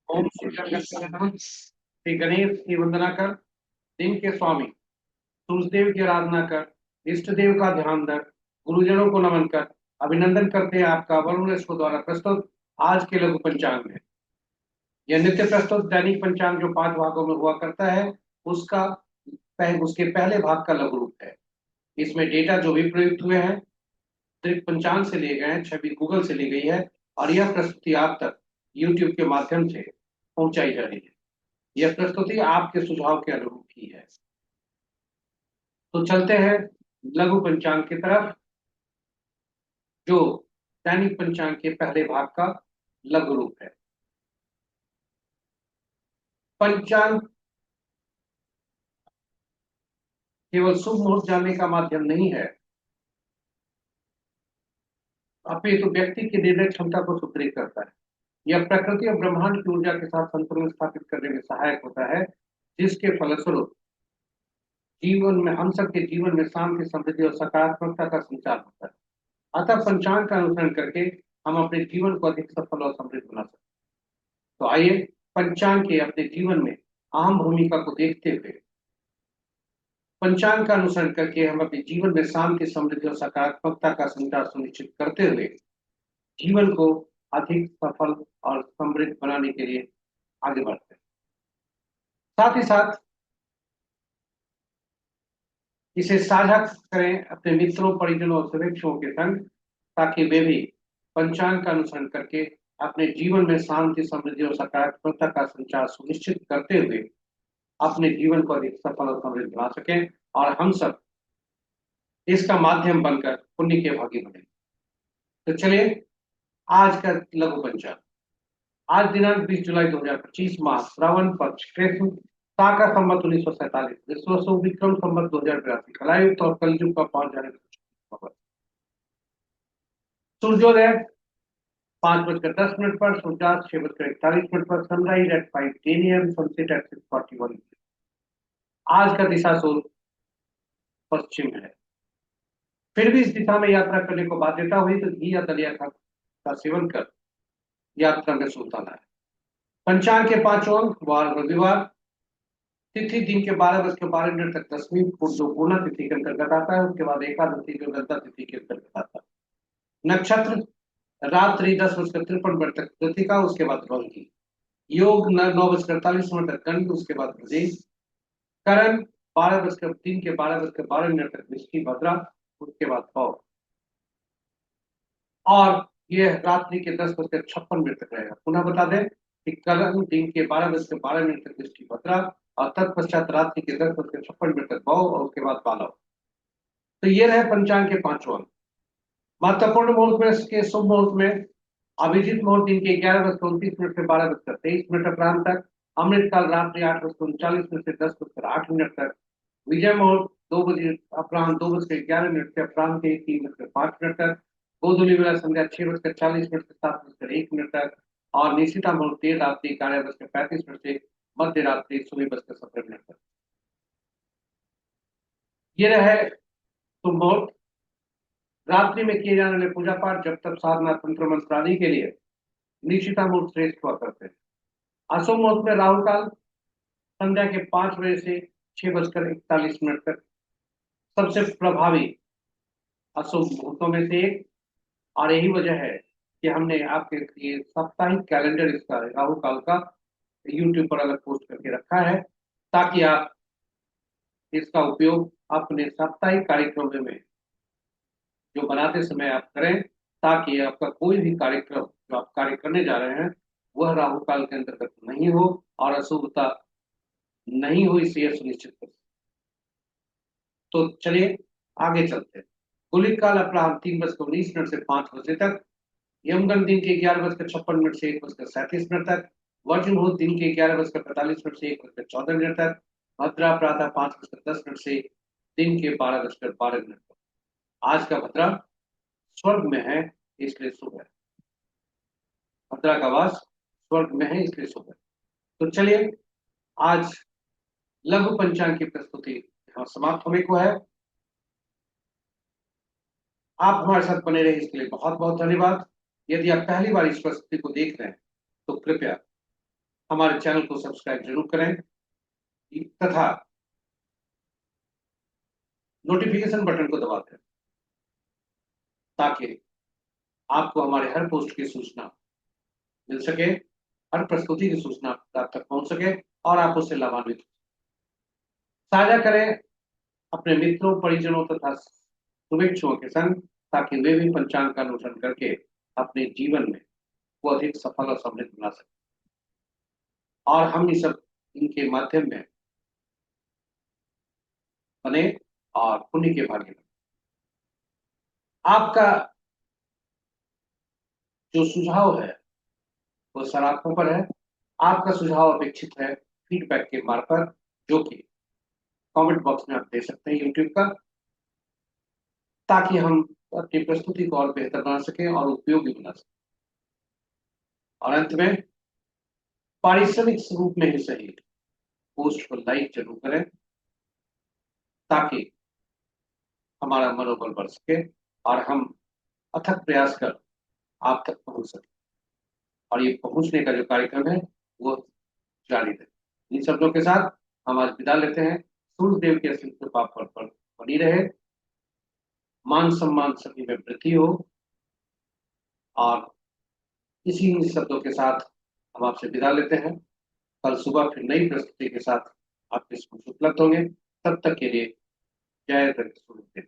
ओम श्री गणेश की वंदना कर, दिन के स्वामी सूर्यदेव की आराधना कर, इष्ट देव का ध्यान रख, गुरुजनों को नमन कर, अभिनंदन करते हैं आपका वरुण इसको द्वारा प्रस्तुत आज के लघु पंचांग में। यह नित्य प्रस्तुत दैनिक पंचांग जो 5 भागों में हुआ करता है, उसका उसके पहले भाग का लघु रूप है। इसमें डेटा जो भी प्रयुक्त हुए हैं सिर्फ पंचांग से लिए गए हैं, छवि गूगल से ली गई है और यह प्रस्तुति आप तक यूट्यूब के माध्यम से पहुंचाई जा रही है। यह प्रस्तुति आपके सुझाव के अनुरूप ही है। तो चलते हैं लघु पंचांग की तरफ, जो दैनिक पंचांग के पहले भाग का लघु रूप है। पंचांग केवल शुभ मुहूर्त जानने का माध्यम नहीं है, अपितु व्यक्ति की निर्णय क्षमता को सुदृढ़ करता है। यह प्रकृति और ब्रह्मांड की ऊर्जा के साथ संतुलन स्थापित करने में सहायक होता है, जिसके फलस्वरूप जीवन में हम सबके जीवन में शांति, समृद्धि और सकारात्मकता का संचार होता है। अतः पंचांग का अनुसरण करके हम अपने जीवन को अधिक सफल और समृद्ध बना सकते हैं। तो आइए पंचांग के अपने जीवन में अहम भूमिका को देखते हुए पंचांग का अनुसरण करके हम अपने जीवन में शांति, समृद्धि और सकारात्मकता का संचार सुनिश्चित करते हुए जीवन को अधिक सफल और समृद्ध बनाने के लिए आगे बढ़ते हैं। साथ ही साथ इसे साझा करें अपने मित्रों, परिजनों और शुभेच्छुओं के संग, ताकि वे भी पंचांग का अनुसरण करके अपने जीवन में शांति, समृद्धि और सकारात्मकता का संचार सुनिश्चित करते हुए अपने जीवन को अधिक सफल और समृद्ध बना सकें और हम सब इसका माध्यम बनकर पुण्य के भागी बने। तो चलिए आज का लघु पंचांग। आज दिनांक 20 जुलाई 2025, माह श्रावण पक्ष, कृष्ण शाका संवत 1947, विश्व विक्रम संवत 2082, कलायुक्त और कलयुग का पहुंच जाने का सूर्योदय 5:10 पर, सूर्यास्त 6:41 पर, sunrise at 5:10 AM, sunset at 6:41। आज का दिशा सूर्य पश्चिम है। फिर भी इस दिशा में यात्रा करने को बाध्यता हुई तो घी या दलिया का सेवन कर यात्रा में सुल्ताना है। पंचांग के 5 अंक: वार रविवार, तिथि दिन के 12:12 तक दसवीं जो पूर्णा तिथि के अंतर्गत आता है, उसके बाद एकादशी जो दत्ता तिथि के अंतर्गत आता है। नक्षत्र रात्रि 10:53 तक कृतिका, उसके बाद रोहिणी। योग 9:48 तक गंड, उसके बाद प्रदेश। करण 12:12 तक वृष्टि भद्रा, उसके बाद पौ। और यह रात्रि के 10:56 तक रहेगा। पुनः बता दें कि करण दिन के 12:12 तक वृष्टि भद्रा और तत्पश्चात रात्रि के 10:56 तक पौ और उसके बाद बालव। तो ये रहे पंचांग के 5 अंक। महत्वपूर्ण मुहूर्त में के शुभ मुहूर्त में अभिजीत मुहूर्त दिन के 11:29 से 12:23 अपराह्न तक। अमृत काल रात्रि 8:39 से 10:08 तक। विजय मुहूर्त 2 बजे अपराह्न 2:11 से अपराह्न के 3:05 तक। गोधूली वेला संध्या 6:40 से 7:01 तक। और निशिता मुहूर्त देर रात्रि 11:35 से मध्य रात्रि 16:17 तक। ये रहे शुभ मुहूर्त। रात्रि में किए जाने वाले पूजा पाठ, जब तक साधना, तंत्र मंत्र आदि के लिए निशिता मुहूर्त श्रेष्ठ हुआ करते हैं। अशुभ मुहूर्त में राहु काल संध्या के 5 बजे से 6:41 तक सबसे प्रभावी अशुभ मुहूर्तों में से एक। और यही वजह है कि हमने आपके लिए साप्ताहिक कैलेंडर इसका राहु काल का यूट्यूब पर अलग पोस्ट करके रखा है, ताकि आप इसका उपयोग अपने साप्ताहिक कार्यक्रम में जो बनाते समय आप करें, ताकि आपका कोई भी कार्यक्रम जो आप कार्य करने जा रहे हैं वह राहु काल के अंतर्गत नहीं हो और अशुभता नहीं हो, इसे सुनिश्चित कर। तो चलिए आगे चलते हैं। गुलिक काल अपराह्न 3:19 से 5 बजे तक। यमगंड दिन के 11:56 से 1:37 तक। वर्ज मुहूर्त दिन के 11:45 से 1:14 तक। भद्रा प्रातः 5:10 से दिन के 12:12 तक। आज का भद्रा स्वर्ग में है, इसलिए शुभ है। भद्रा का वास स्वर्ग में है, इसलिए शुभ है। तो चलिए आज लघु पंचांग की प्रस्तुति यहाँ समाप्त होने को है। आप हमारे साथ बने रहे इसके लिए बहुत बहुत धन्यवाद। यदि आप पहली बार इस प्रस्तुति को देख रहे हैं तो कृपया हमारे चैनल को सब्सक्राइब जरूर करें तथा नोटिफिकेशन बटन को दबा दें ताकि आपको हमारे हर पोस्ट की सूचना मिल सके, हर प्रस्तुति की सूचना आप तक पहुंच सके और आप उससे लाभान्वित साझा करें अपने मित्रों, परिजनों तथा शुभेच्छुओं के संग, ताकि वे भी पंचांग का अनुसरण करके अपने जीवन में वो अधिक सफल और समृद्ध बना सके और हम इस सब इनके माध्यम में बने और पुण्य के भागी बने। आपका जो सुझाव है वो सराहना पर है। आपका सुझाव अपेक्षित है फीडबैक के मार्फत, जो कि कमेंट बॉक्स में आप दे सकते हैं यूट्यूब का, ताकि हम अपनी प्रस्तुति को और बेहतर बना सकें और उपयोगी बना सकें। और अंत में पारिश्रमिक स्वरूप में ही सही पोस्ट को लाइक जरूर करें ताकि हमारा मनोबल बढ़ सके और हम अथक प्रयास कर आप तक पहुंच सके और ये पहुंचने का जो कार्यक्रम है वो जारी रहे। इन शब्दों के साथ हम आज विदा लेते हैं। सूर्य देव के असीम कृपा पर बनी रहे, मान सम्मान सभी में वृद्धि हो और इसी शब्दों के साथ हम आपसे विदा लेते हैं। कल सुबह फिर नई प्रस्तुति के साथ आपके समक्ष उपलब्ध होंगे। तब तक के लिए जय सूर्य देव।